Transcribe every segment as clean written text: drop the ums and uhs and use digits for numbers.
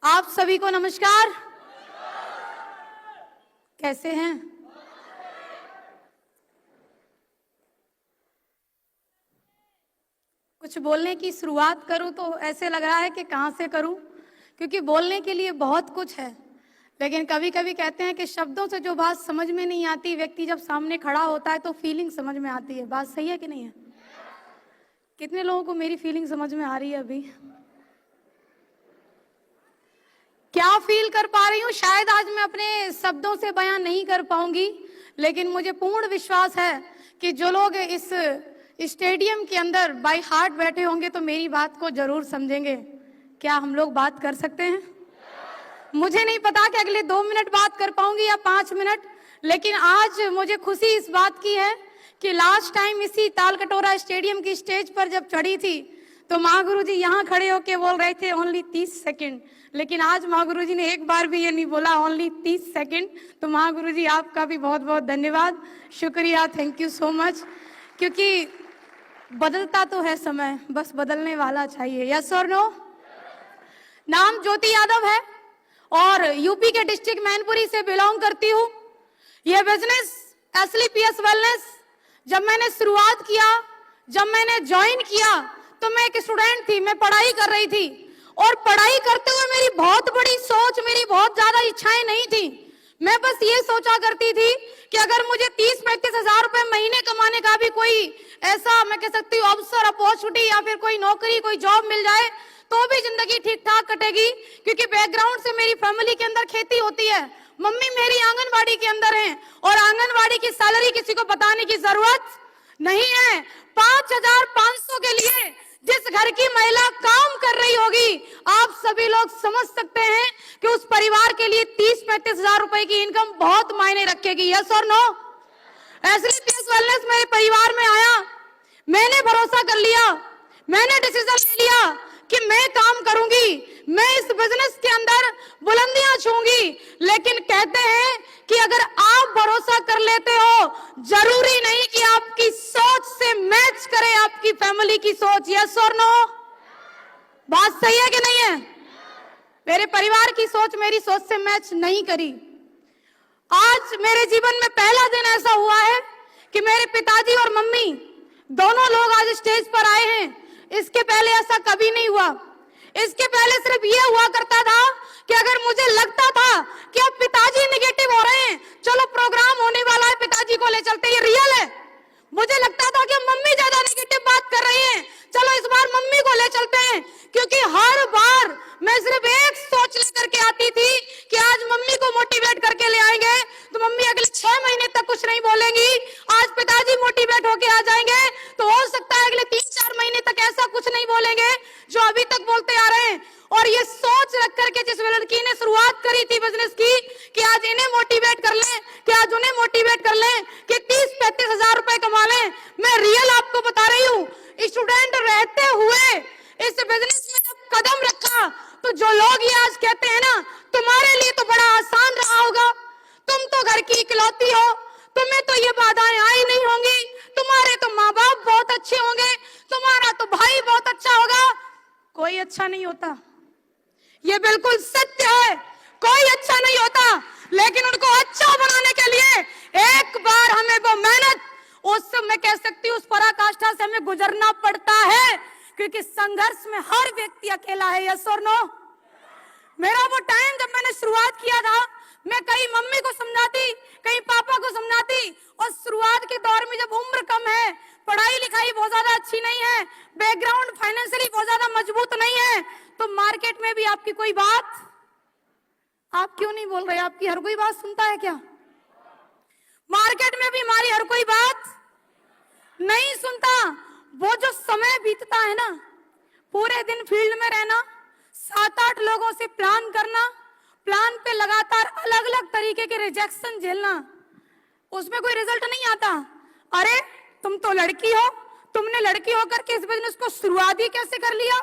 आप सभी को नमस्कार। कैसे हैं? कुछ बोलने की शुरुआत करूं तो ऐसे लग रहा है कि कहां से करूं, क्योंकि बोलने के लिए बहुत कुछ है, लेकिन कभी कभी कहते हैं कि शब्दों से जो बात समझ में नहीं आती, व्यक्ति जब सामने खड़ा होता है तो फीलिंग समझ में आती है। बात सही है कि नहीं है? कितने लोगों को मेरी फीलिंग समझ में आ रही है? अभी क्या फील कर पा रही हूँ शायद आज मैं अपने शब्दों से बयान नहीं कर पाऊंगी, लेकिन मुझे पूर्ण विश्वास है कि जो लोग इस स्टेडियम के अंदर बाय हार्ट बैठे होंगे तो मेरी बात को जरूर समझेंगे। क्या हम लोग बात कर सकते हैं? मुझे नहीं पता कि अगले 2 मिनट बात कर पाऊंगी या 5 मिनट, लेकिन आज मुझे खुशी इस बात की है कि लास्ट टाइम इसी तालकटोरा स्टेडियम की स्टेज पर जब चढ़ी थी तो महागुरु जी यहाँ खड़े होके बोल रहे थे ओनली 30 सेकंड, लेकिन आज महागुरु जी ने एक बार भी ये नहीं बोला ओनली 30 सेकंड। तो महागुरु जी आपका भी बहुत बहुत धन्यवाद, शुक्रिया, थैंक यू सो मच। क्योंकि बदलता तो है समय, बस बदलने वाला चाहिए। यस और नो? नाम ज्योति यादव है और यूपी के डिस्ट्रिक्ट मैनपुरी से बिलोंग करती हूँ। यह बिजनेस एसलीपीएस वेलनेस जब मैंने शुरुआत किया, जब मैंने ज्वाइन किया तो मैं एक स्टूडेंट थी, मैं पढ़ाई कर रही थी और पढ़ाई करते हुए मेरी बहुत बड़ी सोच, मेरी बहुत ज्यादा इच्छाएं नहीं थी। मैं बस ये सोचा करती थी कि अगर मुझे 30-35 हजार रुपए महीने कमाने का भी कोई ऐसा मैं कह सकती हूँ अवसर, अपॉर्चुनिटी या फिर कोई नौकरी, कोई जॉब मिल जाए तो भी जिंदगी ठीक ठाक कटेगी। क्योंकि बैकग्राउंड से मेरी फैमिली के अंदर खेती होती है, मम्मी मेरी आंगनबाड़ी के अंदर है और आंगनबाड़ी की सैलरी किसी को बताने की जरूरत नहीं है। 5,500 के लिए जिस घर की महिला काम कर रही होगी, आप सभी लोग समझ सकते हैं कि उस परिवार के लिए 30-35 हजार रुपए की इनकम बहुत मायने रखेगी। यस और नो? एसलीपीएस वेलनेस मेरे परिवार में आया, मैंने भरोसा कर लिया, मैंने डिसीजन ले लिया कि मैं काम करूंगी, मैं इस बिजनेस के अंदर बुलंदियां छूंगी। लेकिन कहते हैं कि अगर आप भरोसा कर लेते हो, जरूरी नहीं कि आपकी सोच से मैच करे आपकी फैमिली की सोच। यस और नो? बात सही है कि नहीं है? मेरे परिवार की सोच मेरी सोच से मैच नहीं करी। आज मेरे जीवन में पहला दिन ऐसा हुआ है कि मेरे पिताजी और मम्मी दोनों लोग आज स्टेज पर आए हैं। इसके पहले ऐसा कभी नहीं हुआ। इसके पहले सिर्फ ये हुआ करता था कि अगर मुझे लगता था कि अब पिताजी निगेटिव हो रहे हैं, चलो प्रोग्राम होने वाला है, पिताजी को ले चलते, ये रियल है। मुझे लगता था कि मम्मी ज्यादा नेगेटिव बात कर रही हैं, चलो इस बार मम्मी को ले चलते हैं। क्योंकि हर बार मैं सिर्फ एक सोच लेकर के आती थी कि आज मम्मी को मोटिवेट करके ले आएंगे तो मम्मी अगले 6 महीने तक कुछ नहीं बोलेंगी। आज पिताजी मोटिवेट होके आ जाएंगे तो हो सकता है अगले 3-4 महीने तक ऐसा कुछ नहीं बोलेंगे जो अभी तक बोलते आ रहे हैं। और ये सोच रख करके जिस लड़की ने शुरुआत करी थी बिजनेस की कि आज इन्हें मोटिवेट कर लें, कि आज उन्हें मोटिवेट कर लें, कि 30-35 हजार रुपए कमा लें, मैं रियल आपको बता रही हूँ, स्टूडेंट रहते हुए इस बिजनेस में जब कदम रखा तो जो लोग ये आज कहते हैं ना तुम्हारे लिए तो बड़ा आसान रहा होगा, तुम तो घर की इकलौती हो, तुम्हें तो ये बाधाएं आई नहीं होंगी, तुम्हारे तो माँ बाप बहुत अच्छे होंगे, तुम्हारा तो भाई बहुत अच्छा होगा। कोई अच्छा नहीं होता, ये बिल्कुल सत्य है, कोई अच्छा नहीं होता। लेकिन उनको अच्छा बनाने के लिए एक बार हमें वो मेहनत, उस मैं कह सकती हूँ उस पराकाष्ठा से हमें गुजरना पड़ता है, क्योंकि संघर्ष में हर व्यक्ति अकेला है। यस और नो? मेरा वो टाइम जब मैंने शुरुआत किया था, मैं कहीं मम्मी को समझाती, कहीं पापा को समझाती, और शुरुआत के दौर में जब उम्र कम है, पढ़ाई लिखाई बहुत ज्यादा अच्छी नहीं है, बैकग्राउंड फाइनेंशियली बहुत ज्यादा मजबूत नहीं है, तो मार्केट में भी आपकी कोई बात, आप क्यों नहीं बोल रहे? आपकी हर कोई बात सुनता है क्या? मार्केट में भी हमारी हर कोई बात नहीं सुनता। वो जो समय बीतता है ना, पूरे दिन फील्ड में रहना, 7-8 लोगों से प्लान करना, प्लान पे लगातार अलग अलग तरीके के रिजेक्शन झेलना, उसमें कोई रिजल्ट नहीं आता। अरे तुम तो लड़की हो, तुमने लड़की होकर के इस बिजनेस को शुरुआत ही कैसे कर लिया?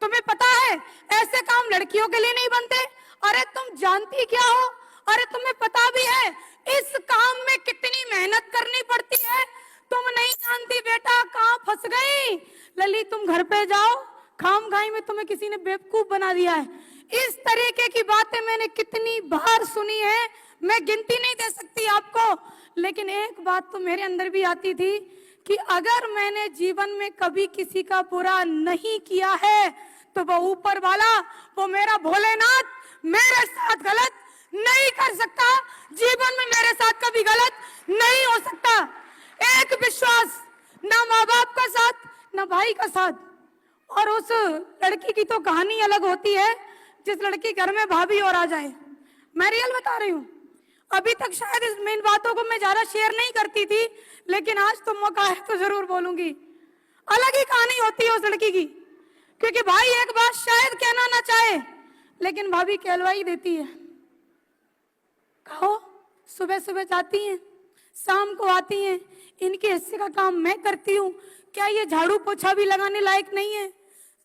तुम्हें पता है ऐसे काम लड़कियों के लिए नहीं बनते। अरे तुम जानती क्या हो? अरे तुम्हें पता भी है इस काम में कितनी मेहनत करनी पड़ती है? तुम नहीं जानती बेटा, कहाँ फंस गई लली। तुम घर पे जाओ, खाम खाई में तुम्हें किसी ने बेवकूफ बना दिया है। इस तरीके की बातें मैंने कितनी बार सुनी है, मैं गिनती नहीं दे सकती आपको। लेकिन एक बात तो मेरे अंदर भी आती थी कि अगर मैंने जीवन में कभी किसी का बुरा नहीं किया है तो वो ऊपर वाला, वो मेरा भोलेनाथ मेरे साथ गलत नहीं कर सकता। जीवन में मेरे साथ कभी गलत नहीं हो सकता। एक विश्वास, ना माँ बाप का साथ, ना भाई का साथ। और उस लड़की की तो कहानी अलग होती है जिस लड़की घर में भाभी और आ जाए। मैं रियल बता रही हूँ। अभी तक शायद इस मेन बातों को मैं ज्यादा शेयर नहीं करती थी, लेकिन आज तो मौका है तो जरूर बोलूंगी। अलग ही कहानी होती है उस लड़की की, क्योंकि भाई एक बात शायद कहना ना चाहे, लेकिन भाभी कहलवाई देती है। कहो, सुबह सुबह जाती हैं, शाम को आती हैं, इनके हिस्से का काम मैं करती हूँ। क्या ये झाड़ू पोछा भी लगाने लायक नहीं है?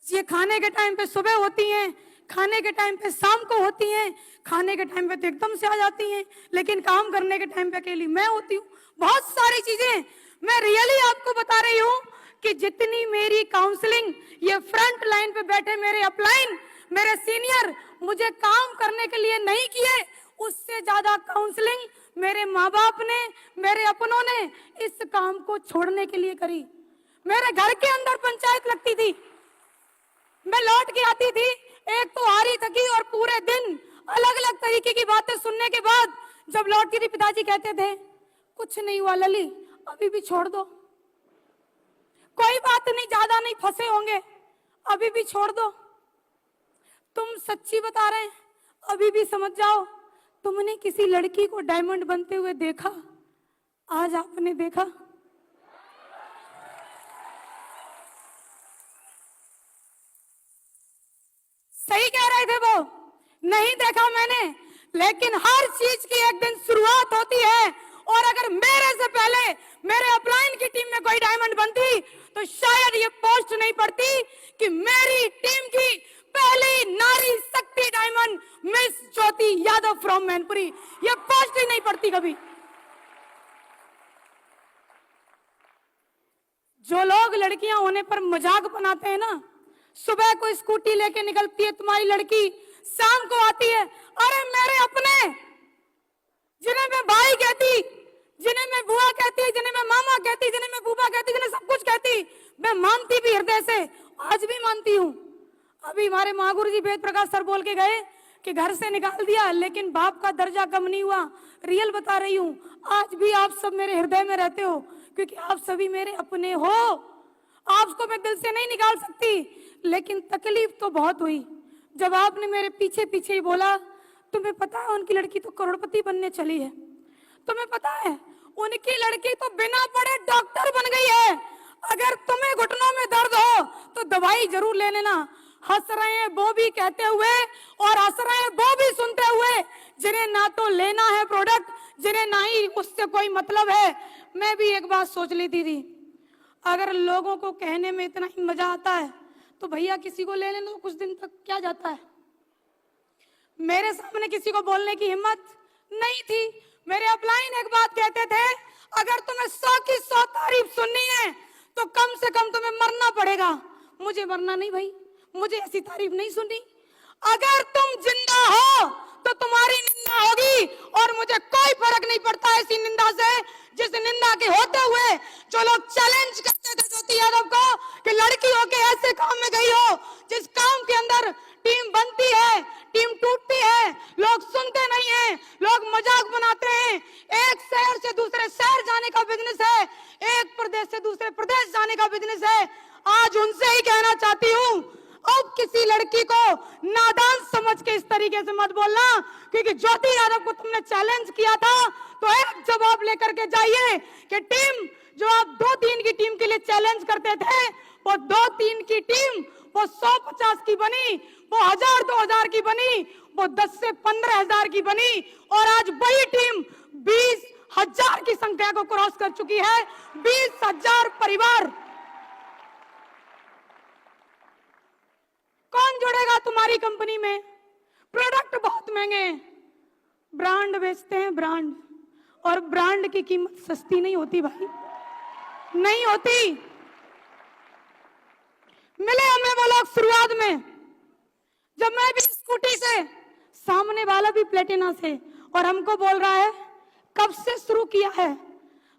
ये खाने के टाइम पे सुबह होती हैं, खाने के टाइम पे शाम को होती हैं, खाने के टाइम पे तो एकदम से आ जाती हैं, लेकिन काम करने के टाइम पे अकेली मैं होती हूँ। बहुत सारी चीजें मैं रियली आपको बता रही हूँ कि जितनी मेरी काउंसलिंग ये फ्रंट लाइन पे बैठे मेरे अपलाइन, मेरे सीनियर मुझे काम करने के लिए नहीं किए, उससे ज्यादा काउंसलिंग मेरे माँ बाप ने, मेरे अपनों ने इस काम को छोड़ने के लिए करी। मेरे घर के अंदर पंचायत लगती थी, मैं लौट के आती थी, एक तो हारी थकी और पूरे दिन अलग अलग तरीके की बातें सुनने के बाद जब लौटती थी, पिताजी कहते थे कुछ नहीं हुआ लली, अभी भी छोड़ दो, कोई बात नहीं, ज्यादा नहीं फंसे होंगे, अभी भी छोड़ दो। तुम सच्ची बता रहे हैं, अभी भी समझ जाओ। तुमने किसी लड़की को डायमंड बनते हुए देखा? आज आपने देखा? सही कह रहे थे वो, नहीं देखा मैंने। लेकिन हर चीज की एक दिन शुरुआत होती है, और अगर मेरे से पहले मेरे अपलाइन की टीम में कोई डायमंड बनती तो शायद ये पोस्ट नहीं पड़ती कि मेरी टीम की पहली नारी शक्ति diamond miss Jyoti Yadav from Mainpuri, ये पोस्ट ही नहीं पड़ती कभी। जो लोग लड़कियां होने पर मजाक बनाते हैं ना, सुबह को स्कूटी लेके निकलती है तुम्हारी लड़की, शाम को आती है, अरे मेरे अपने, जिन्हें मैं भाई कहती, जिन्हें मैं बुआ कहती, जिन्हें मैं मामा कहती, जिन्हें मैं बूबा कहती, जिन्हें सब कुछ कहती, मैं मानती भी हृदय से, आज भी मानती हूँ। अभी हमारे महागुरु जी वेद प्रकाश सर बोल के गए कि घर से निकाल दिया लेकिन बाप का दर्जा कम नहीं हुआ। रियल बता रही हूँ, आज भी आप सब मेरे हृदय में रहते हो, क्योंकि आप सभी मेरे अपने हो। आपको मैं दिल से नहीं निकाल सकती, लेकिन तकलीफ तो बहुत हुई जब आपने मेरे पीछे पीछे ही बोला, तुम्हें पता है उनकी लड़की तो करोड़पति बनने चली है, तुम्हें पता है उनकी लड़की तो बिना पढ़े डॉक्टर बन गई है, अगर तुम्हें घुटनों में दर्द हो तो दवाई जरूर ले लेना। हंस रहे हैं वो भी कहते हुए और हंस रहे हैं वो भी सुनते हुए, जिन्हें ना तो लेना है प्रोडक्ट, जिन्हें ना ही उससे कोई मतलब है। मैं भी एक बात सोच लेती थी, अगर लोगों को कहने में इतना ही मजा आता है तो भैया किसी को ले लेना, तो कुछ दिन तक क्या जाता है। मेरे सामने किसी को बोलने की हिम्मत नहीं थी। मेरे अपलाइन एक बात कहते थे, अगर तुम्हें 100 की 100 तारीफ सुननी है तो कम से कम तुम्हें मरना पड़ेगा। मुझे मरना नहीं भाई, मुझे ऐसी तारीफ नहीं सुननी। अगर तुम जिंदा हो तो तुम्हारी निंदा होगी, और मुझे कोई फर्क नहीं पड़ता ऐसी निंदा से, जिस निंदा के होते हुए जो लोग चैलेंज करते थे ज्योति यादव को कि लड़की होके ऐसे काम में गई हो जिस काम के अंदर टीम बनती है, टीम टूटती है, लोग सुनते नहीं हैं, लोग मजाक बनाते हैं। एक शहर से दूसरे शहर जाने का बिजनेस है, एक प्रदेश से दूसरे प्रदेश जाने का बिजनेस है। आज उनसे ही कहना चाहती हूँ, अब किसी लड़की को नादान समझ के इस तरीके से मत बोलना, क्योंकि ज्योति यादव को तुमने चैलेंज किया था तो एक जवाब लेकर के जाइए कि टीम जो आप 2-3 की टीम के लिए चैलेंज करते थे, वो 2-3 की टीम वो 100-50 की बनी, वो 1000-2000 की बनी, वो 10 से 15,000 की बनी, और आज वही टीम 20,000 की संख्या को क्रॉस कर चुकी है। 20,000 परिवार। कौन जुड़ेगा तुम्हारी कंपनी में? प्रोडक्ट बहुत महंगे हैं, ब्रांड बेचते हैं, ब्रांड, और ब्रांड की कीमत सस्ती नहीं होती भाई, नहीं होती। मिले हमें वो लोग शुरुआत में, जब मैं भी स्कूटी से, सामने वाला भी प्लेटिना से, और हमको बोल रहा है कब से शुरू किया है।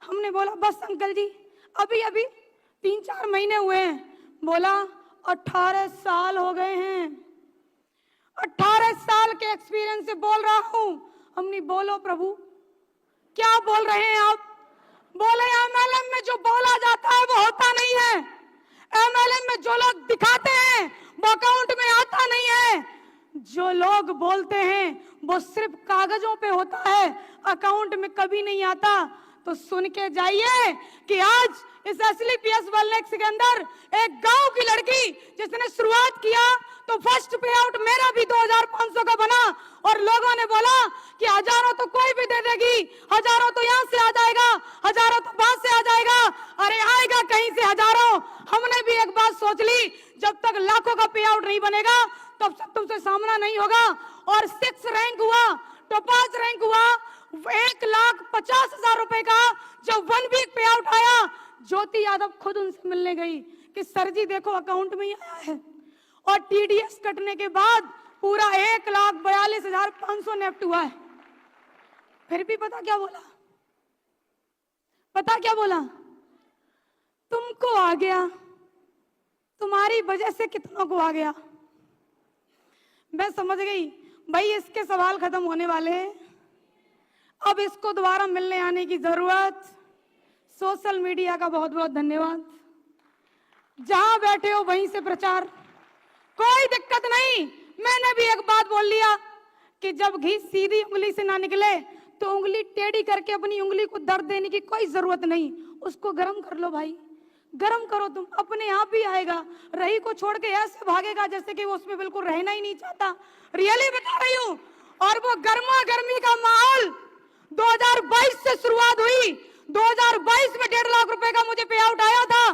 हमने बोला बस अंकल जी अभी अभी 3-4 महीने हुए हैं। बोला 18 साल हो गए हैं, 18 साल के एक्सपीरियंस से बोल रहा हूं। हमने बोलो प्रभु क्या बोल रहे हैं आप? बोले एमएलएम में जो बोला जाता है वो होता नहीं है, एमएलएम में जो लोग दिखाते हैं वो अकाउंट में आता नहीं है, जो लोग बोलते हैं वो सिर्फ कागजों पे होता है, अकाउंट में कभी नहीं आता। तो सुन के जाइए कि आज इस एसलीपीएस वेलनेस के अंदर एक गांव की लड़की जिसने शुरुआत किया तो फर्स्ट पे आउट मेरा भी 2500 का बना, और लोगों ने बोला कि हजारों तो कोई भी दे देगी, हजारों तो यहाँ से आ जाएगा, हजारों तो वहां से आ जाएगा। अरे आएगा कहीं से हजारों। हमने भी एक बात सोच ली, जब तक लाखों का पे आउट नहीं बनेगा तब तक तुमसे सामना नहीं होगा। और 6 रैंक हुआ, टॉपाज रैंक हुआ, 1,50,000 रुपए का जब 1 वीक पे आउट आया, ज्योति यादव खुद उनसे मिलने गई कि सर जी देखो अकाउंट में ही आया है, और टीडीएस कटने के बाद पूरा 1,42,500 नेफ्ट हुआ है। फिर भी पता क्या बोला? पता क्या बोला? तुमको आ गया, तुम्हारी वजह से कितनों को आ गया। मैं समझ गई भाई इसके सवाल खत्म होने वाले हैं, अब इसको दोबारा मिलने आने की जरूरत। सोशल मीडिया का बहुत बहुत धन्यवाद, जहां बैठे हो वहीं से प्रचार, कोई दिक्कत नहीं। मैंने भी एक बात बोल लिया कि जब घी सीधी उंगली से ना निकले तो उंगली टेढ़ी करके अपनी उंगली को दर्द देने की कोई जरूरत नहीं, उसको गर्म कर लो भाई, गर्म करो, तुम अपने आप ही आएगा। रही को छोड़ के ऐसे भागेगा जैसे कि वो उसमें बिल्कुल रहना ही नहीं चाहता, रियली बता रही हूँ। और वो गर्मा गर्मी का माहौल 2022 से शुरुआत हुई, 2022 में 1.5 लाख रुपए का मुझे पे आउट आया था,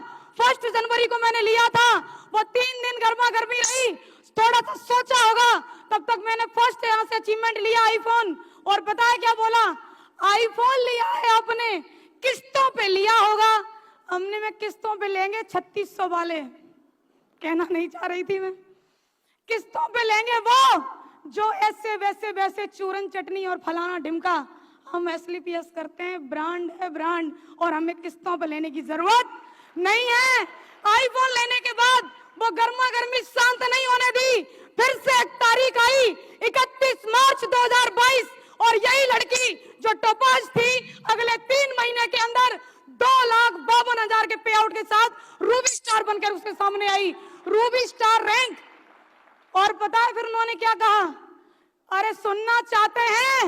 1 जनवरी को मैंने लिया था, वो 3 दिन गर्मा गर्मी रही, थोड़ा सा सोचा होगा, तब तक मैंने फर्स्ट यहाँ से अचीवमेंट लिया आईफोन। और पता है क्या बोला? आईफोन लिया है आपने, किस्तों पे लिया होगा। हमने में किस्तों पे लेंगे 3600 वाले, कहना नहीं चाह रही थी मैं, किस्तों पे लेंगे वो जो ऐसे वैसे वैसे चूरन चटनी और फलाना ढिमका। हम एसलीपीएस करते हैं, ब्रांड है ब्रांड, और हमें किस्तों पे लेने की जरूरत नहीं है। आईफोन लेने के बाद वो गर्मा गर्मी शांत नहीं होने दी, फिर से एक तारीख आई 31 मार्च 2022, और यही लड़की जो टॉपाज थी अगले 3 महीने के अंदर 2,52,000 के पे आउट के साथ रूबी स्टार बनकर उसके सामने आई, रूबी स्टार रैंक। और पता है फिर उन्होंने क्या कहा? अरे सुनना चाहते हैं?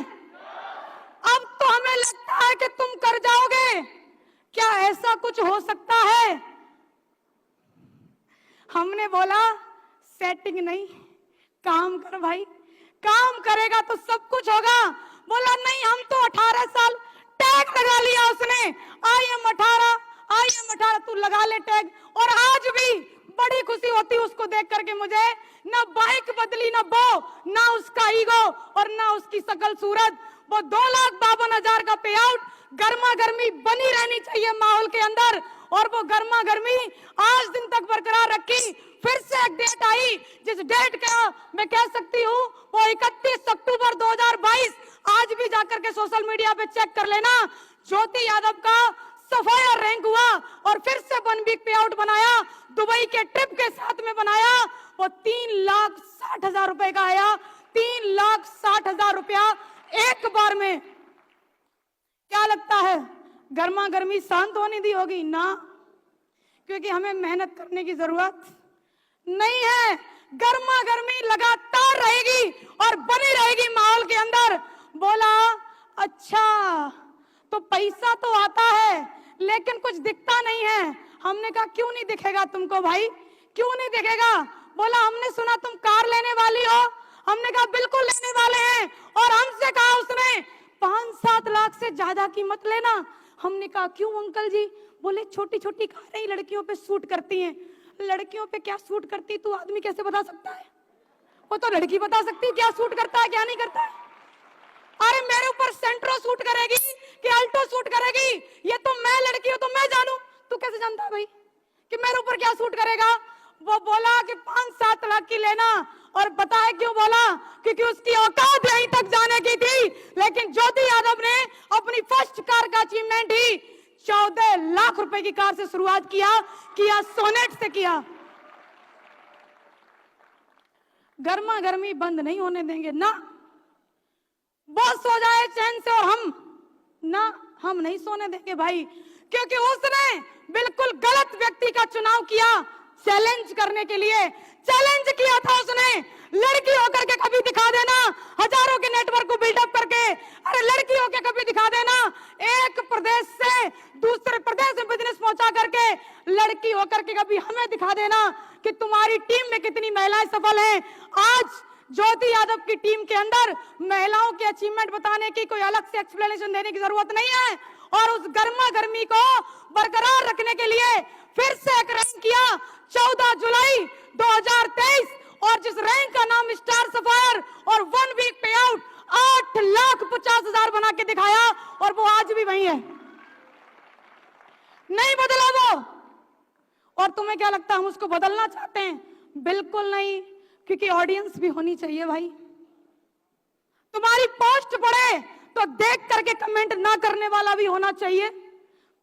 अब तो हमें लगता है कि तुम कर जाओगे, क्या ऐसा कुछ हो सकता है? हमने बोला सेटिंग नहीं, काम कर भाई, काम करेगा तो सब कुछ होगा। बोला नहीं, हम तो 18 साल, टैग लगा लिया उसने, आई एम 18, तू लगा ले टैग। और आज भी बड़ी खुशी होती उसको देख करके मुझे, ना बाइक बदली, ना वो, ना उसका ईगो और ना उसकी शकल सूरत। वो 2,52,000 का पे आउट, गर्मा गर्मी बनी रहनी चाहिए माहौल के अंदर, और वो गर्मा गर्मी आज दिन तक बरकरार रखी। फिर से एक डेट आई, जिस डेट का मैं कह सकती हूँ वो 31 अक्टूबर 2022, आज भी जाकर के सोशल मीडिया पे चेक कर लेना, ज्योति यादव का सफायर रैंक हुआ, और फिर से 1 वीक पे आउट बनाया, दुबई के ट्रिप के साथ में बनाया, वो 3,60,000 रुपए का आया, 3,60,000 रुपया एक बार में। क्या लगता है गर्मा गर्मी शांत होने दी होगी? ना, क्योंकि हमें मेहनत करने की जरूरत नहीं है, गर्मा गर्मी लगातार रहेगी और बनी रहेगी माहौल के अंदर। बोला अच्छा तो पैसा तो आता है लेकिन कुछ दिखता नहीं है। हमने कहा क्यों नहीं दिखेगा तुमको भाई, क्यों नहीं दिखेगा? बोला हमने सुना तुम कार लेने वाली हो। हमने कहा बिल्कुल लेने वाले हैं, और हमसे कहा उसने 5-7 लाख से ज्यादा की मत लेना। हमने कहा क्यों अंकल जी? बोले छोटी छोटी कारें ही लड़कियों पे सूट करती हैं। लड़कियों पे क्या सूट करती तू आदमी कैसे बता सकता है? वो तो लड़की बता सकती है क्या सूट करता है क्या नहीं करता है। अरे मेरे ऊपर सेंट्रो सूट करेगी कि अल्टो सूट करेगी, ये तो मैं लड़की हूं तो मैं जानू, तू कैसे जानता है भाई कि मेरे ऊपर क्या सूट करेगा? वो बोला कि 5-7 लाख की लेना, और पता है क्यों बोला? क्योंकि उसकी औकात यहीं तक जाने की थी। लेकिन ज्योति यादव ने अपनी फर्स्ट कार का अचीवमेंट ही 14 लाख रुपए की कार से शुरुआत किया सोनेट से किया। गर्मा गर्मी बंद नहीं होने देंगे ना, बस हो जाए चैन से, और हम नहीं सोने देंगे भाई, क्योंकि उसने बिल्कुल गलत व्यक्ति का चुनाव किया चैलेंज करने के लिए। चैलेंज किया था उसने, लड़की होकर के कभी दिखा देना, हजारों के नेटवर्क को बिल्डअप करके, अरे लड़की होकर कभी दिखा देना, एक प्रदेश से दूसरे प्रदेश में बिजनेस पहुंचा करके लड़की होकर के कभी हमें दिखा देना कि तुम्हारी टीम में कितनी महिलाएं सफल हैं। आज ज्योति यादव की टीम के अंदर महिलाओं के अचीवमेंट बताने की कोई अलग से एक्सप्लेनेशन देने की जरूरत नहीं है, और उस गर्मा गर्मी को बरकरार रखने के लिए फिर से एक रैंक किया 14 जुलाई 2023, और जिस रैंक का नाम स्टार सफायर, और 1 वीक पे आउट 8,50,000 बना के दिखाया, और वो आज भी वही है, नहीं बदला वो। और तुम्हें क्या लगता है हम उसको बदलना चाहते हैं? बिल्कुल नहीं, क्योंकि ऑडियंस भी होनी चाहिए भाई। तुम्हारी पोस्ट पढ़े तो देख करके कमेंट ना करने वाला भी होना चाहिए,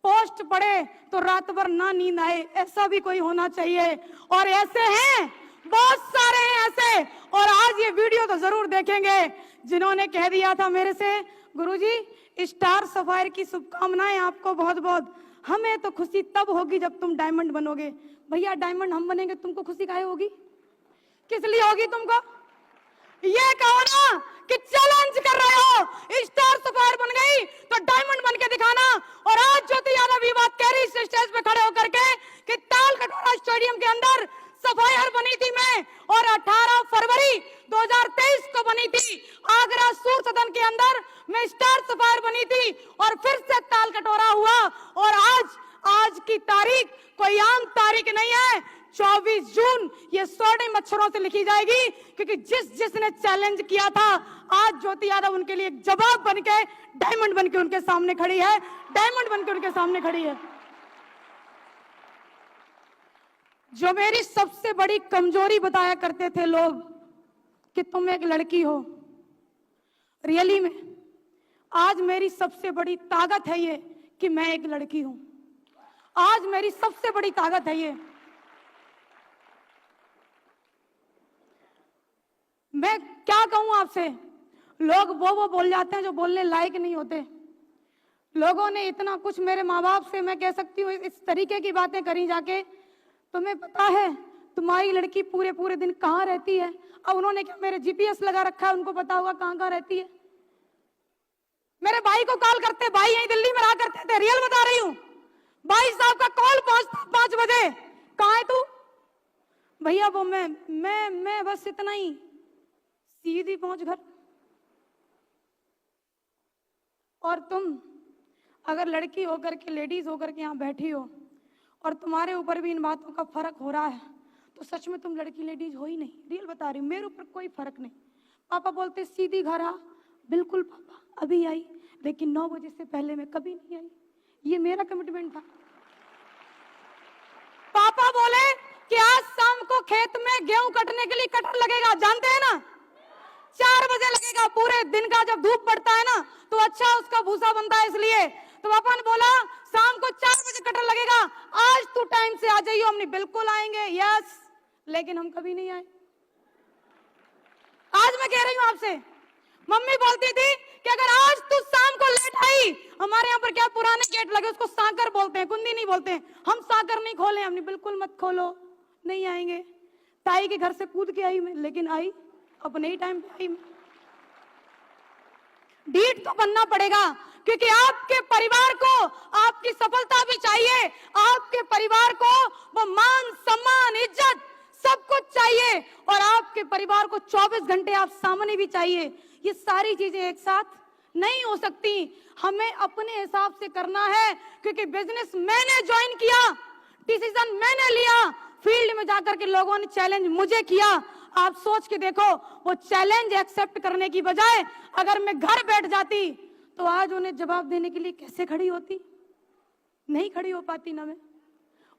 पोस्ट पढ़े तो रात भर ना नींद आए ऐसा भी कोई होना चाहिए। और ऐसे हैं, बहुत सारे हैं ऐसे, और आज ये वीडियो तो जरूर देखेंगे जिन्होंने कह दिया था मेरे से, गुरुजी स्टार सफायर की शुभकामनाएं आपको बहुत बहुत, हमें तो खुशी तब होगी जब तुम डायमंड बनोगे। भैया डायमंड हम बनेंगे, तुमको खुशी काहे होगी? किस लिए होगी तुमको? ये कहो ना कि चैलेंज कर रहे हो, स्टार सफायर बन गई तो डायमंड बन के दिखाना। और आज ज्योति यादव ये बात कह रही इस स्टेज पे खड़े होकर के कि ताल कटोरा स्टेडियम के अंदर सफायर बनी थी मैं, और 18 फरवरी 2023 को बनी थी आगरा सूर सदन के अंदर मैं स्टार सफायर बनी थी, और फिर से ताल कटोरा हुआ। और आज की तारीख कोई आम तारीख नहीं है, 24 जून ये स्वर्णिम अक्षरों से लिखी जाएगी, क्योंकि जिसने चैलेंज किया था आज ज्योति यादव उनके लिए एक जवाब बनके डायमंड बनके उनके सामने खड़ी है, डायमंड बनके उनके सामने खड़ी है। जो मेरी सबसे बड़ी कमजोरी बताया करते थे लोग कि तुम एक लड़की हो, रियली में आज मेरी सबसे बड़ी ताकत है ये कि मैं एक लड़की हूं। आज मेरी सबसे बड़ी ताकत है ये। मैं क्या कहूं आपसे, लोग वो बोल जाते हैं जो बोलने लायक नहीं होते। लोगों ने इतना कुछ मेरे माँ बाप से, मैं कह सकती हूँ, इस तरीके की बातें करी जाके, तुम्हें पता है तुम्हारी लड़की पूरे दिन कहाँ रहती है? अब उन्होंने क्या मेरे जीपीएस लगा रखा है, उनको पता होगा कहाँ रहती है। मेरे भाई को कॉल करते, भाई यहीं दिल्ली में रहा करते थे, रियल बता रही हूँ, भाई साहब का कॉल पहुंचता 5 बजे, कहाँ है तू? भैया वो मैं बस इतना ही, सीधी पहुंच घर। और तुम अगर लड़की होकर के, लेडीज होकर के यहाँ बैठी हो और तुम्हारे ऊपर भी इन बातों का फर्क हो रहा है, तो सच में तुम लड़की लेडीज हो ही नहीं। रियल बता रही हूँ, मेरे ऊपर कोई फर्क नहीं। पापा बोलते सीधी घर आ, बिल्कुल पापा अभी आई, लेकिन 9 बजे से पहले मैं कभी नहीं आई, ये मेरा कमिटमेंट था। पापा बोले कि आज शाम को खेत में गेहूं कटने के लिए कटर लगेगा, जानते हैं ना, 4 बजे लगेगा। पूरे दिन का जब धूप पड़ता है ना तो अच्छा उसका भूसा बनता है, इसलिए तो पापा ने बोला शाम को 4 बजे कटर लगेगा, आज तू टाइम से आ जाइयो। हमने बिल्कुल आएंगे, यस, लेकिन हम कभी नहीं आए। आज मैं कह रही हूं आपसे, मम्मी बोलती थी कि अगर आज तू शाम को लेट आई, हमारे यहाँ पर क्या पुराने गेट लगे उसको साकर बोलते हैं, कुंदी नहीं बोलते हैं, हम साकर नहीं खोले। हमने बिल्कुल मत खोलो, नहीं आएंगे। ताई के घर से कूद के आई मैं, लेकिन आई अपने ही टाइम पे आई। ढीठ तो बनना पड़ेगा, क्योंकि आपके परिवार को आपकी सफलता भी चाहिए, आपके परिवार को वो मान सम्मान इज्जत सब कुछ चाहिए, और आपके परिवार को 24 घंटे आप सामने भी चाहिए। ये सारी चीजें एक साथ नहीं हो सकती, हमें अपने हिसाब से करना है, क्योंकि बिजनेस मैंने ज्वाइन किया, डिसीजन मैंने लिया, फील्ड में जाकर के लोगों ने चैलेंज मुझे किया। आप सोच के देखो, वो चैलेंज एक्सेप्ट करने की बजाय अगर मैं घर बैठ जाती तो आज उन्हें जवाब देने के लिए कैसे खड़ी होती? नहीं खड़ी हो पाती ना मैं।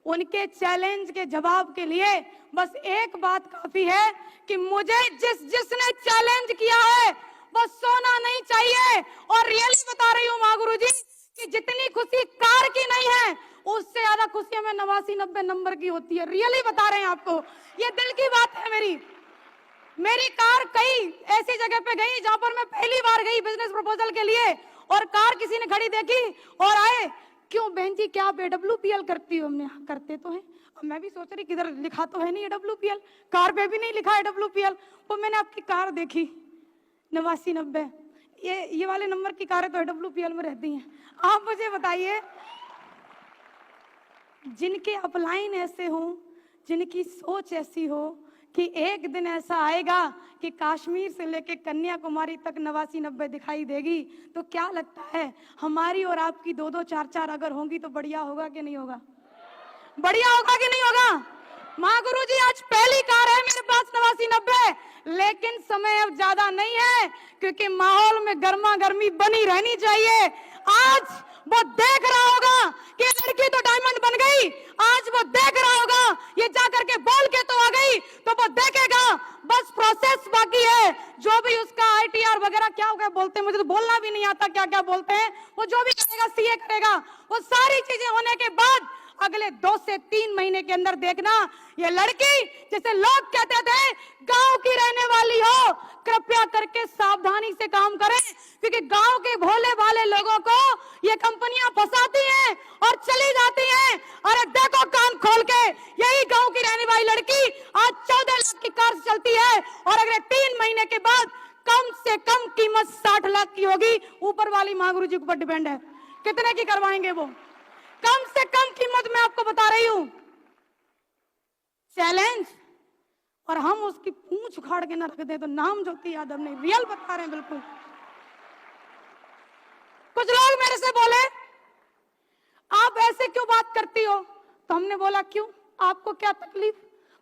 उनके चैलेंज के जवाब के लिए बस एक बात काफी है कि मुझे जिसने चैलेंज किया है वो सोना नहीं चाहिए। और रियली बता रही हूँ मां गुरु जी कि जितनी खुशी कार की नहीं है उससे ज्यादा खुशी हमें 89-90 नंबर की होती है। रियली बता रहे हैं आपको, ये दिल की बात है। मेरी कार कई ऐसी जगह पे गई जहां पर मैं पहली बार गई बिजनेस प्रपोजल के लिए, और कार किसी ने खड़ी देखी और आए, क्यों बहन जी क्या आप AWPL करती हो? हमने करते तो है। अब मैं भी सोच रही किधर लिखा तो है नहीं AWPL, कार पे भी नहीं लिखा AWPL। तो मैंने आपकी कार देखी 89-90, ये वाले नंबर की कारें तो AWPL में रहती हैं। आप मुझे बताइए, जिनके अपलाइन ऐसे हो, जिनकी सोच ऐसी हो कि एक दिन ऐसा आएगा कि कश्मीर से लेके कन्याकुमारी तक 89-90 दिखाई देगी, तो क्या लगता है हमारी और आपकी 2-2, 4-4 अगर होंगी तो बढ़िया होगा कि नहीं होगा? बढ़िया होगा कि नहीं होगा? मां गुरु जी आज पहली कार है मेरे पास 89-90, लेकिन समय अब ज्यादा नहीं है क्योंकि माहौल में गर्मा गर्मी बनी रहनी चाहिए। आज वो देख रहा होगा कि लड़की तो डायमंड बन गई, आज वो देख रहा होगा ये जाकर के बोल के तो आ गई, तो वो देखेगा बस प्रोसेस बाकी है। जो भी उसका ITR वगैरह क्या बोलते हैं, मुझे तो बोलना भी नहीं आता क्या क्या बोलते हैं, वो जो भी करेगा CA करेगा, वो सारी चीजें होने के बाद अगले 2 से 3 महीने के अंदर देखना ये लड़की, जैसे लोग कहते थे गांव की रहने वाली हो, कृपया करके सावधानी से काम करें क्योंकि गांव के भोले भाले लोगों को ये कंपनियां फंसाती हैं और चली जाती हैं। अरे देखो कान खोल के, यही गांव की रहने वाली लड़की आज 14 लाख की कार से चलती है और अगले 3 महीने के बाद कम से कम कीमत 60 लाख की होगी। ऊपर वाली मां गुरु जी के ऊपर डिपेंड है कितने की करवाएंगे वो। कम से कम कीमत मैं आपको बता रही हूं, चैलेंज, और हम उसकी पूंछ उखाड़ के ना रख दे तो नाम ज्योति यादव नहीं। रियल बता रहे हैं बिल्कुल। कुछ लोग मेरे से बोले आप ऐसे क्यों बात करती हो, तो हमने बोला क्यों, आपको क्या तकलीफ?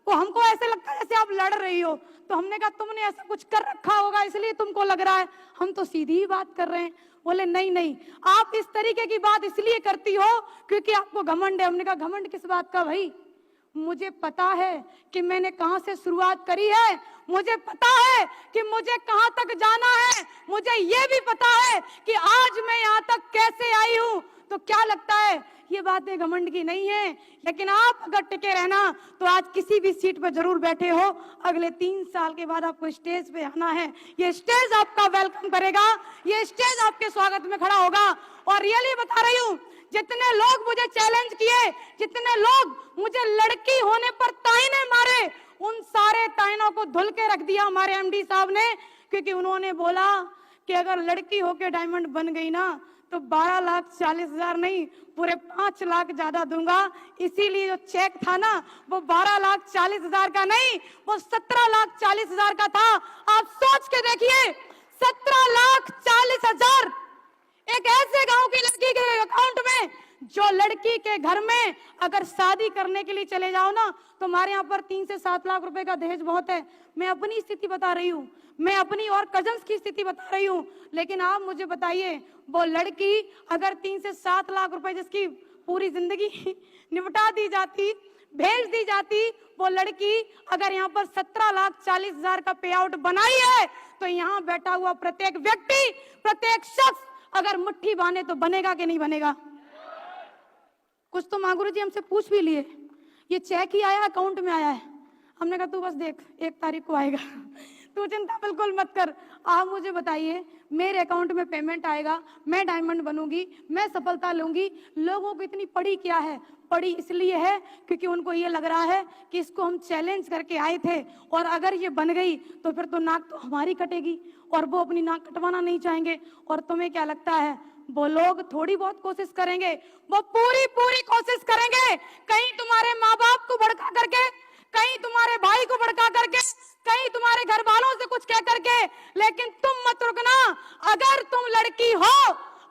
वो हमको ऐसे लगता है जैसे आप लड़ रही हो, तो हमने कहा तुमने ऐसा कुछ कर रखा होगा इसलिए तुमको लग रहा है, हम तो सीधी ही बात कर रहे हैं। बोले नहीं नहीं, आप इस तरीके की बात इसलिए करती हो क्योंकि आपको घमंड है। हमने कहा घमंड किस बात का भाई? मुझे पता है कि मैंने कहां से शुरुआत करी है, मुझे पता है कि मुझे कहां तक जाना है, मुझे ये भी पता है कि आज मैं यहां तक कैसे आई हूं। तो क्या लगता है ये बातें घमंड की नहीं है, लेकिन आप अगर टिके रहना तो आज किसी भी सीट पर जरूर बैठे हो। अगले 3 साल के बाद आपको स्टेज पे आना है, ये स्टेज आपका वेलकम करेगा, ये स्टेज आपके स्वागत में खड़ा होगा। और रियली बता रही हूँ, जितने लोग मुझे चैलेंज किए, जितने लोग मुझे लड़की होने पर ताइने मारे, उन सारे ताइनों को धुल के रख दिया हमारे MD साहब ने, क्योंकि उन्होंने बोला कि अगर लड़की होके डायमंड बन गई ना तो 12,40,000 नहीं, पूरे 5 लाख ज्यादा दूंगा। इसीलिए जो चेक था ना वो 12,40,000 का नहीं, वो 17,40,000 का था। आप सोच के देखिए, 17,40,000 एक ऐसे गांव की लड़की के अकाउंट में, जो लड़की के घर में अगर शादी करने के लिए चले जाओ ना तो हमारे यहाँ पर 3 से 7 लाख रुपए का दहेज बहुत है। मैं अपनी स्थिति बता रही हूँ, मैं अपनी और कजन्स की स्थिति बता रही हूँ, लेकिन आप मुझे बताइए वो लड़की अगर 3 से 7 लाख रुपए जिसकी पूरी जिंदगी निपटा दी जाती, भेज दी जाती, वो लड़की अगर यहाँ पर 17,40,000 का पे आउट बनाई है तो यहाँ बैठा हुआ प्रत्येक व्यक्ति, प्रत्येक शख्स अगर मुट्ठी बांधे तो बनेगा कि नहीं बनेगा? कुछ तो मां गुरु जी हमसे पूछ भी लिए, ये चेक ही आया अकाउंट में आया है। हमने कहा तू बस देख 1 तारीख को आएगा, तू चिंता बिल्कुल मत कर। आप मुझे बताइए, मेरे अकाउंट में पेमेंट आएगा, मैं डायमंड बनूंगी, मैं सफलता लूंगी। लोगों को इतनी पड़ी क्या है? पड़ी इसलिए है क्योंकि उनको ये लग रहा है कि इसको हम चैलेंज करके आए थे और अगर ये बन गई तो फिर तो नाक तो हमारी कटेगी और वो अपनी नाक कटवाना नहीं चाहेंगे। और तुम्हें क्या लगता है वो लोग थोड़ी बहुत कोशिश करेंगे? वो पूरी पूरी कोशिश करेंगे। कहीं तुम्हारे माँ बाप को भड़का करके, कहीं तुम्हारे भाई को भड़का करके, कहीं तुम्हारे घर वालों से कुछ कह करके, लेकिन तुम मत रुकना। अगर तुम लड़की हो,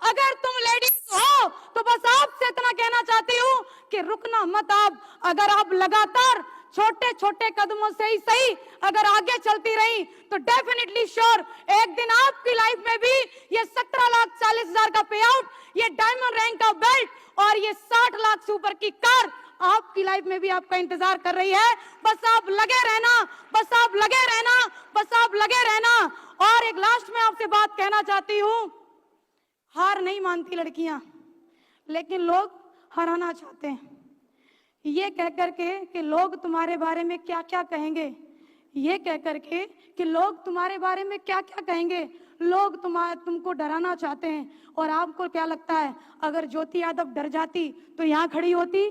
अगर तुम लेडीज हो, तो बस आपसे इतना कहना चाहती हूँ कि रुकना मत। आप अगर आप लगातार छोटे छोटे कदमों से ही सही अगर आगे चलती रही तो डेफिनेटली श्योर एक दिन आपकी लाइफ में भी ये 17,40,000 का पे आउट, ये डायमंड रैंक का बेल्ट और ये 60 लाख से ऊपर की कार आपकी लाइफ में भी आपका इंतजार कर रही है। बस आप लगे रहना, बस आप लगे रहना, बस आप लगे रहना। और एक लास्ट में आपसे बात कहना चाहती हूं, हार नहीं मानती लड़कियां, लेकिन लोग हराना चाहते हैं। ये कह करके कि लोग तुम्हारे बारे में क्या क्या कहेंगे, ये कह करके कि लोग तुम्हारे बारे में क्या क्या कहेंगे, लोग तुमको डराना चाहते हैं। और आपको क्या लगता है, अगर ज्योति यादव डर जाती तो यहां खड़ी होती?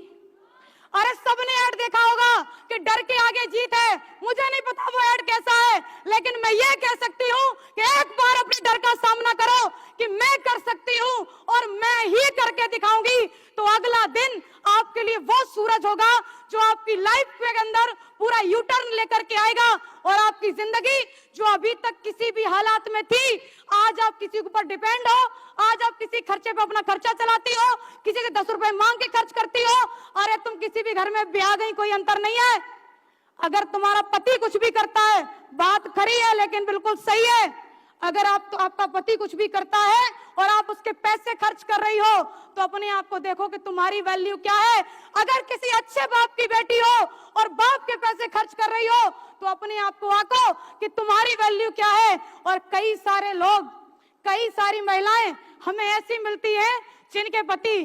अरे सबने ऐड देखा होगा कि डर के आगे जीत है। मुझे नहीं पता वो ऐड कैसा है, लेकिन मैं ये कह सकती हूँ कि एक बार अपने डर का सामना करो कि मैं कर सकती हूँ और मैं ही करके दिखाऊंगी। तो अगला दिन आपके लिए वो सूरज होगा जो आपकी लाइफ के अंदर पूरा यू टर्न लेकर के आएगा। और आपकी जिंदगी जो अभी तक किसी भी हालात में थी, आज आप किसी के ऊपर डिपेंड हो, आज आप किसी खर्चे पे अपना खर्चा चलाती हो, किसी से 10 रुपए मांग के खर्च करती हो। अरे तुम किसी भी घर में ब्याह गई, कोई अंतर नहीं है। अगर तुम्हारा पति कुछ भी करता है, बात खरी है लेकिन बिल्कुल सही है। अगर आपका पति कुछ भी करता है और आप उसके पैसे खर्च कर रही हो, तो अपने आप को देखो कि तुम्हारी वैल्यू क्या है। अगर किसी अच्छे बाप की बेटी हो और बाप के पैसे खर्च कर रही हो, तो अपने आप को आंको कि तुम्हारी वैल्यू क्या है। और कई सारे लोग, कई सारी महिलाएं हमें ऐसी मिलती हैं जिनके पति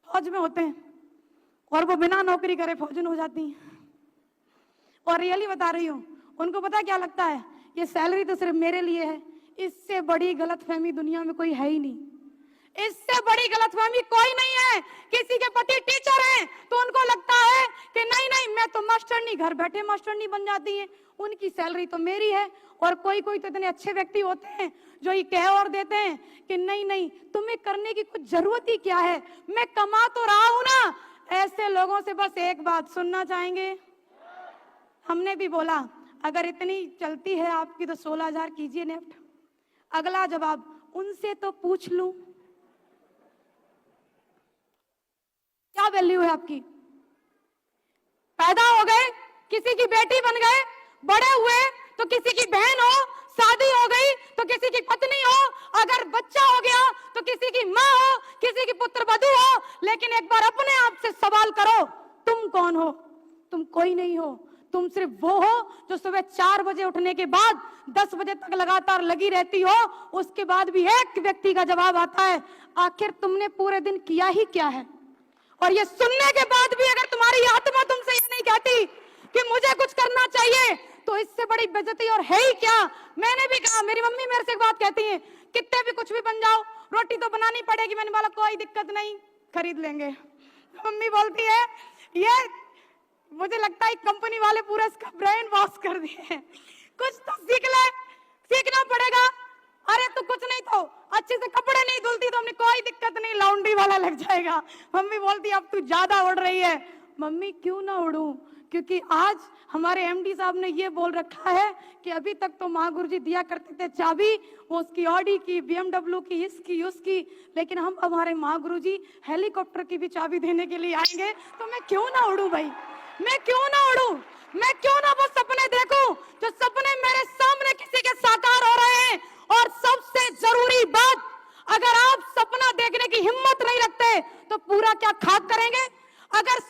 फौज में होते हैं और वो बिना नौकरी करे फौजन हो जाती हैं। और रियली बता रही हूं, उनको पता क्या लगता है, ये सैलरी तो सिर्फ मेरे लिए है। इससे बड़ी गलतफहमी दुनिया में कोई है ही नहीं, इससे बड़ी गलतफहमी कोई नहीं है। किसी के पति टीचर हैं तो उनको लगता है कि नहीं नहीं मैं तो मास्टरनी, घर बैठे मास्टरनी बन जाती हैं, उनकी सैलरी तो मेरी है। और कोई कोई तो इतने अच्छे व्यक्ति होते हैं जो ये कह और देते हैं कि नहीं नहीं तुम्हें करने की कुछ जरूरत ही क्या है, मैं कमा तो रहा हूं ना। ऐसे लोगों से बस एक बात सुनना चाहेंगे। हमने भी बोला अगर इतनी चलती है आपकी तो 16,000 कीजिए नेफ्ट। अगला जवाब, उनसे तो पूछ लूं क्या वैल्यू है आपकी। पैदा हो गए, किसी की बेटी बन गए, बड़े हुए तो किसी की बहन हो, शादी हो गई तो किसी की पत्नी हो, अगर बच्चा हो गया तो किसी की माँ हो, किसी की पुत्र वधू हो। लेकिन एक बार अपने आप से सवाल करो, तुम कौन हो? तुम कोई नहीं हो। तुम सिर्फ वो हो जो सुबह 4 बजे उठने के बाद 10 बजे तक लगातार लगी रहती हो। उसके बाद भी एक व्यक्ति का जवाब आता है, आखिर तुमने पूरे दिन किया ही क्या है। और ये सुनने के बाद भी अगर तुम्हारी आत्मा तुमसे ये नहीं कहती कि मुझे कुछ करना चाहिए, तो इससे बड़ी बेइज्जती और है ही क्या। मैंने भी कहा, मेरी मम्मी मेरे से एक बात कहती है, कितने भी कुछ भी बन जाओ, रोटी तो बनानी पड़ेगी। मैंने बोला कोई दिक्कत नहीं, खरीद लेंगे। मम्मी बोलती है ये मुझे लगता है कंपनी वाले पूरा इसका ब्रेन वॉश कर दिए हैं, कुछ तो सीख ले, सीखना पड़ेगा। अरे तो कुछ नहीं तो अच्छे से कपड़े नहीं धुलती तो हमने कोई दिक्कत नहीं, लॉन्ड्री वाला लग जाएगा। मम्मी बोलती अब तू ज्यादा उड़ रही है। मम्मी क्यों ना उड़ूं, क्योंकि आज हमारे एमडी साहब ने ये बोल रखा है कि अभी तक तो महागुरु जी दिया करते थे चाबी, वो उसकी ऑडी की, BMW की, इसकी उसकी, लेकिन हम हमारे महागुरु जी हेलीकॉप्टर की भी चाबी देने के लिए आएंगे। तो मैं क्यों ना उड़ूं भाई, मैं क्यों ना उड़ूं, मैं क्यों ना वो सपने देखूं जो सपने मेरे सामने किसी के साकार हो रहे हैं। और सबसे जरूरी बात, अगर आप सपना देखने की हिम्मत नहीं रखते तो पूरा क्या खाक करेंगे। अगर